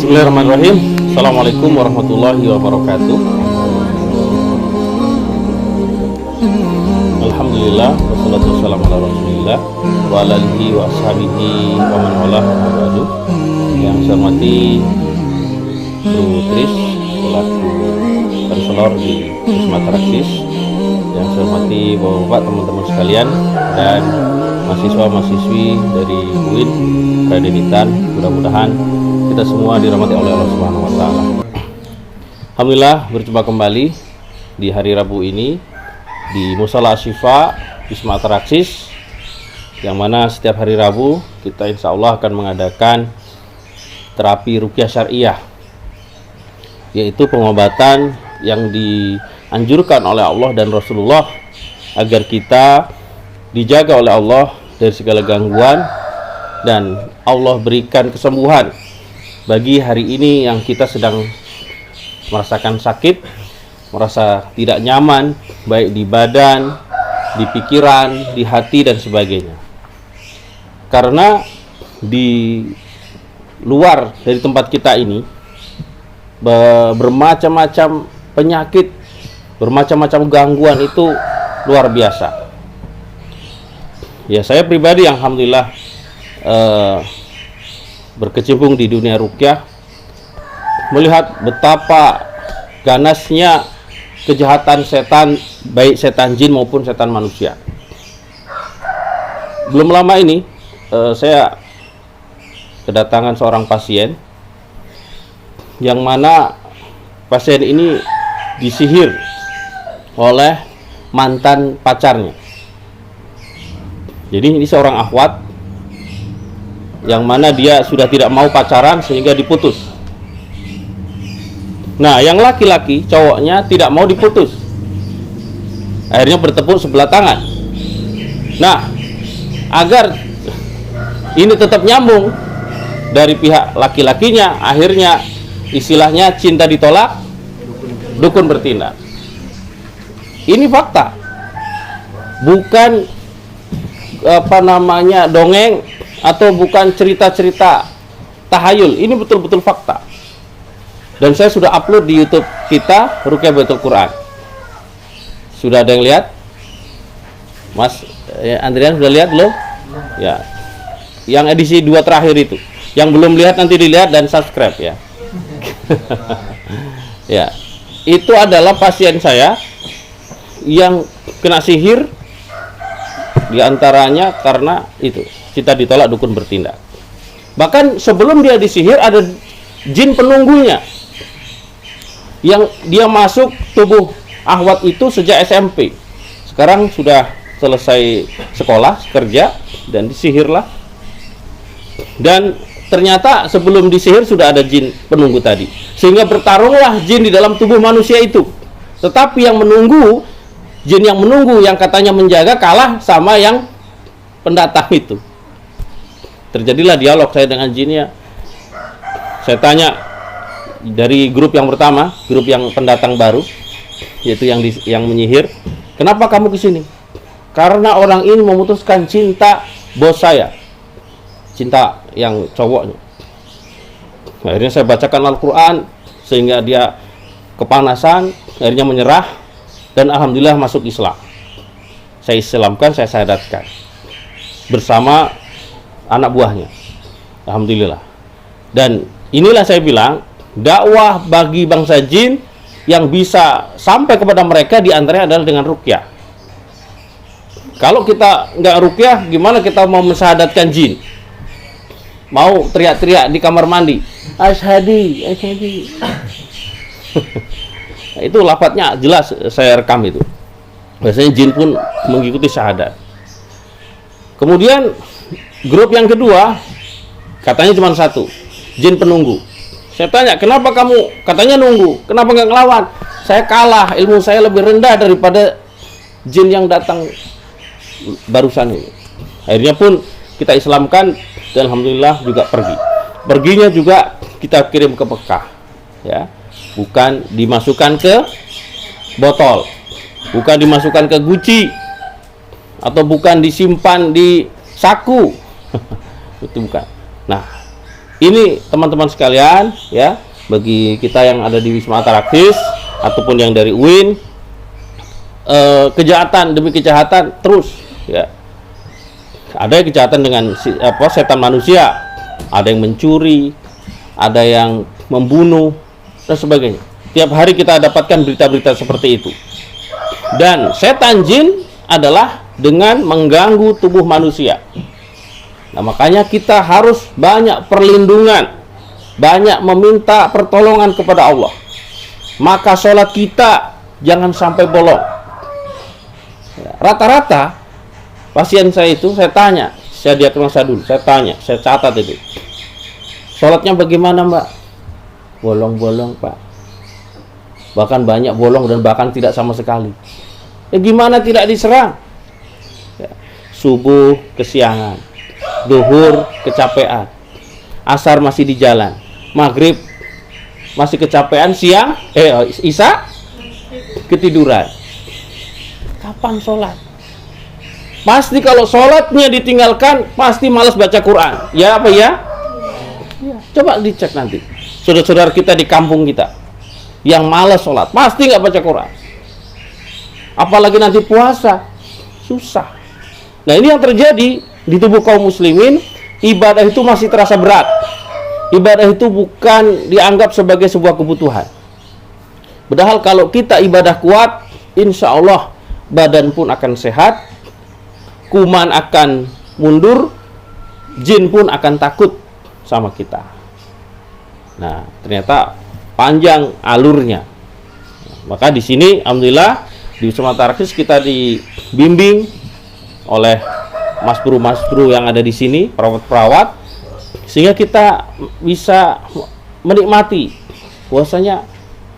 Bismillahirrahmanirrahim. Assalamualaikum warahmatullahi wabarakatuh. Alhamdulillah, wassalatu wassalamu ala rasulillah wa ala alihi wa ashabihi wa man walah wa ba'du. Yang saya hormati Bro Tris selaku konselor di Wisma Traksis, yang saya hormati bapak-bapak, teman-teman sekalian, dan mahasiswa-mahasiswi dari UIN Kredenitan. Mudah-mudahan kita semua dirahmati oleh Allah Subhanahu wa taala. Alhamdulillah, berjumpa kembali di hari Rabu ini di Mushola Asy-Syifa Wisma Traksis, yang mana setiap hari Rabu kita insya Allah akan mengadakan terapi ruqyah syariah, yaitu pengobatan yang dianjurkan oleh Allah dan Rasulullah agar kita dijaga oleh Allah dari segala gangguan dan Allah berikan kesembuhan bagi hari ini yang kita sedang merasakan sakit, merasa tidak nyaman, baik di badan, di pikiran, di hati, dan sebagainya. Karena di luar dari tempat kita ini bermacam-macam penyakit, bermacam-macam gangguan itu luar biasa. Ya, saya pribadi yang alhamdulillah berkecimpung di dunia ruqyah, melihat betapa ganasnya kejahatan setan, baik setan jin maupun setan manusia. Belum lama ini saya kedatangan seorang pasien, yang mana pasien ini disihir oleh mantan pacarnya. Jadi ini seorang akhwat yang mana dia sudah tidak mau pacaran sehingga diputus. Nah, yang laki-laki, cowoknya, tidak mau diputus, akhirnya bertepuk sebelah tangan. Nah, agar ini tetap nyambung dari pihak laki-lakinya, akhirnya istilahnya cinta ditolak, dukun bertindak. Ini fakta, bukan dongeng atau bukan cerita-cerita tahayul. Ini betul-betul fakta. Dan saya sudah upload di YouTube kita, Ruqyah Baitul Quran. Sudah ada yang lihat? Mas Andrian sudah lihat belum? Ya. Yang edisi 2 terakhir itu. Yang belum lihat nanti dilihat dan subscribe ya. Ya. Itu adalah pasien saya yang kena sihir, diantaranya karena itu, cinta ditolak, dukun bertindak. Bahkan sebelum dia disihir ada jin penunggunya yang dia masuk tubuh akhwat itu sejak SMP. Sekarang sudah selesai sekolah, kerja, dan disihirlah. Dan ternyata sebelum disihir sudah ada jin penunggu tadi, sehingga bertarunglah jin di dalam tubuh manusia itu. Tetapi yang menunggu, jin yang menunggu, yang katanya menjaga, kalah sama yang pendatang itu. Terjadilah dialog saya dengan jinnya. Saya tanya dari grup yang pertama, grup yang pendatang baru, yaitu yang menyihir, kenapa kamu kesini? Karena orang ini memutuskan cinta bos saya, cinta yang cowoknya. Akhirnya saya bacakan Al-Quran sehingga dia kepanasan, akhirnya menyerah, dan alhamdulillah masuk Islam. Saya Islamkan, saya syahadatkan bersama anak buahnya, alhamdulillah. Dan inilah saya bilang, dakwah bagi bangsa jin yang bisa sampai kepada mereka diantaranya adalah dengan ruqyah. Kalau kita nggak ruqyah, gimana kita mau mensyahadatkan jin? Mau teriak-teriak di kamar mandi, asyhadi, asyhadi. Itu lafadznya jelas, saya rekam itu. Biasanya jin pun mengikuti syahadat. Kemudian grup yang kedua, katanya cuma satu, jin penunggu. Saya tanya, kenapa kamu katanya nunggu? Kenapa nggak ngelawan? Saya kalah, ilmu saya lebih rendah daripada jin yang datang barusan ini. Akhirnya pun kita Islamkan dan alhamdulillah juga pergi. Perginya juga kita kirim ke Mekah, ya, bukan dimasukkan ke botol, bukan dimasukkan ke guci, atau bukan disimpan di saku. Itu bukan. Nah, ini teman-teman sekalian, ya, bagi kita yang ada di Wisma Ataraxis ataupun yang dari UIN, kejahatan demi kejahatan terus, ya. Ada kejahatan dengan setan manusia, ada yang mencuri, ada yang membunuh dan sebagainya. Tiap hari kita dapatkan berita-berita seperti itu. Dan setan jin adalah dengan mengganggu tubuh manusia. Nah, makanya kita harus banyak perlindungan, banyak meminta pertolongan kepada Allah. Maka sholat kita jangan sampai bolong. Rata-rata pasien saya itu, saya tanya, saya diagnosa dulu, saya tanya, saya catat itu. Sholatnya bagaimana, Mbak? Bolong-bolong, Pak. Bahkan banyak bolong dan bahkan tidak sama sekali. Ya gimana tidak diserang? Ya, subuh kesiangan, zuhur kecapean, asar masih di jalan, maghrib masih kecapean, siang isya ketiduran. Kapan sholat? Pasti kalau sholatnya ditinggalkan, pasti malas baca Quran. Ya apa ya? Ya. Coba dicek nanti. Saudara-saudara kita di kampung kita yang malas sholat, pasti nggak baca Quran. Apalagi nanti puasa, susah. Nah, ini yang terjadi di tubuh kaum muslimin. Ibadah itu masih terasa berat. Ibadah itu bukan dianggap sebagai sebuah kebutuhan. Padahal kalau kita ibadah kuat, insya Allah badan pun akan sehat, kuman akan mundur, jin pun akan takut sama kita. Nah, ternyata panjang alurnya. Maka di sini alhamdulillah di Wisma Ataraxis kita dibimbing oleh mas bro yang ada di sini, perawat-perawat, sehingga kita bisa menikmati bahwasanya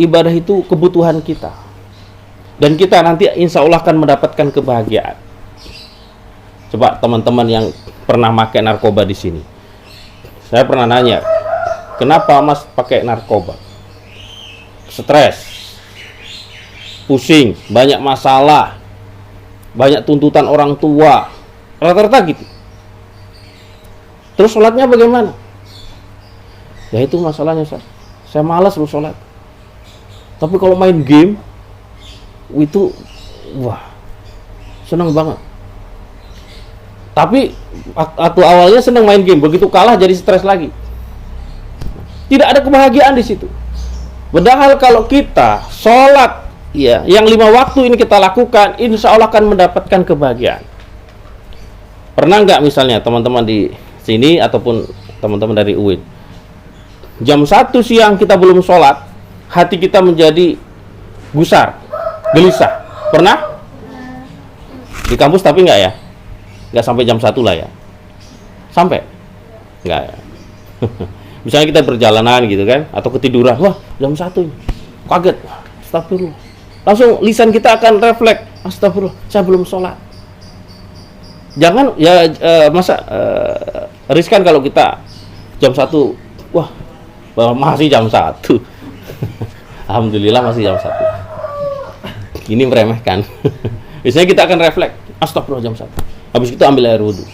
ibadah itu kebutuhan kita. Dan kita nanti insya Allah akan mendapatkan kebahagiaan. Coba teman-teman yang pernah pakai narkoba di sini. Saya pernah nanya, kenapa Mas pakai narkoba? Stres, pusing, banyak masalah, banyak tuntutan orang tua, rata-rata gitu. Terus sholatnya bagaimana? Ya itu masalahnya, saya malas loh sholat. Tapi kalau main game itu wah, senang banget. Tapi waktu awalnya senang main game, begitu kalah jadi stres lagi. Tidak ada kebahagiaan di situ. Padahal kalau kita sholat, ya, yang 5 waktu ini kita lakukan, insya Allah akan mendapatkan kebahagiaan. Pernah nggak misalnya teman-teman di sini ataupun teman-teman dari UIN, jam 1 siang kita belum sholat, hati kita menjadi gusar, gelisah. Pernah? Di kampus tapi nggak ya? Nggak sampai jam 1 lah ya? Sampai? Nggak ya? Misalnya kita perjalanan gitu kan, atau ketiduran, wah jam 1 kaget, astagfirullah. Langsung lisan kita akan refleks, astagfirullah, saya belum sholat. Jangan ya riskan kalau kita jam 1, wah masih jam 1. Alhamdulillah masih jam 1. Ini meremehkan. Biasanya kita akan refleks, astagfirullah jam 1. Habis itu ambil air wudhu.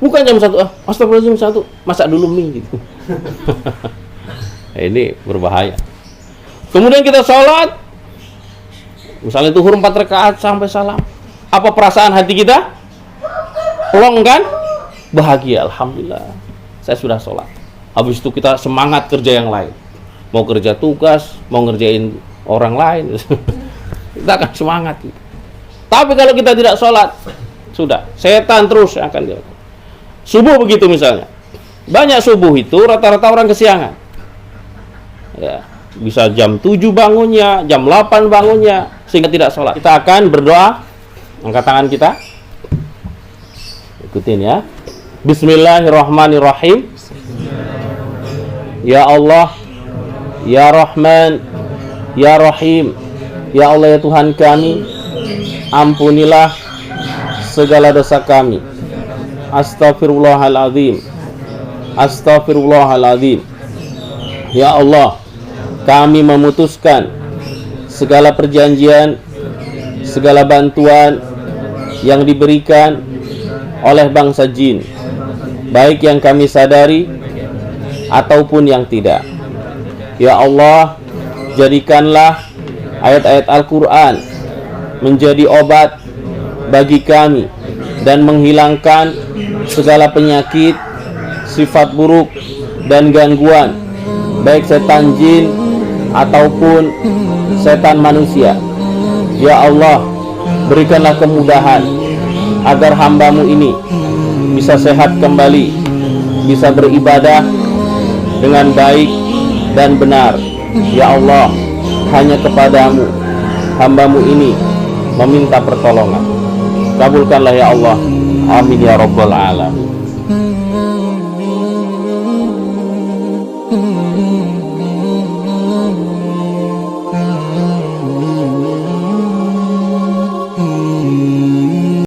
Bukan jam 1, astagfirullah jam 1, masak dulu mie gitu. Ini berbahaya. Kemudian kita sholat, misalnya zuhur 4 rakaat sampai salam. Apa perasaan hati kita? Plong kan? Bahagia, alhamdulillah. Saya sudah sholat. Habis itu kita semangat kerja yang lain. Mau kerja tugas, mau ngerjain orang lain. Kita akan semangat gitu. Tapi kalau kita tidak sholat, sudah, setan terus akan dilakukan. Subuh begitu misalnya. Banyak subuh itu rata-rata orang kesiangan. Ya, bisa jam 7 bangunnya, jam 8 bangunnya, sehingga tidak sholat. Kita akan berdoa. Angkat tangan kita. Ikutin ya. Bismillahirrahmanirrahim. Ya Allah, Ya Rahman, Ya Rahim, Ya Allah ya Tuhan kami, ampunilah segala dosa kami. Astaghfirullahaladzim, Astaghfirullahaladzim. Ya Allah, kami memutuskan segala perjanjian, segala bantuan yang diberikan oleh bangsa jin, baik yang kami sadari ataupun yang tidak. Ya Allah, jadikanlah ayat-ayat Al-Quran menjadi obat bagi kami dan menghilangkan segala penyakit, sifat buruk dan gangguan, baik setan jin ataupun setan manusia. Ya Allah, berikanlah kemudahan agar hamba-Mu ini bisa sehat kembali, bisa beribadah dengan baik dan benar. Ya Allah, hanya kepadamu hamba-Mu ini meminta pertolongan. Kabulkanlah ya Allah. Amin ya rabbal alamin.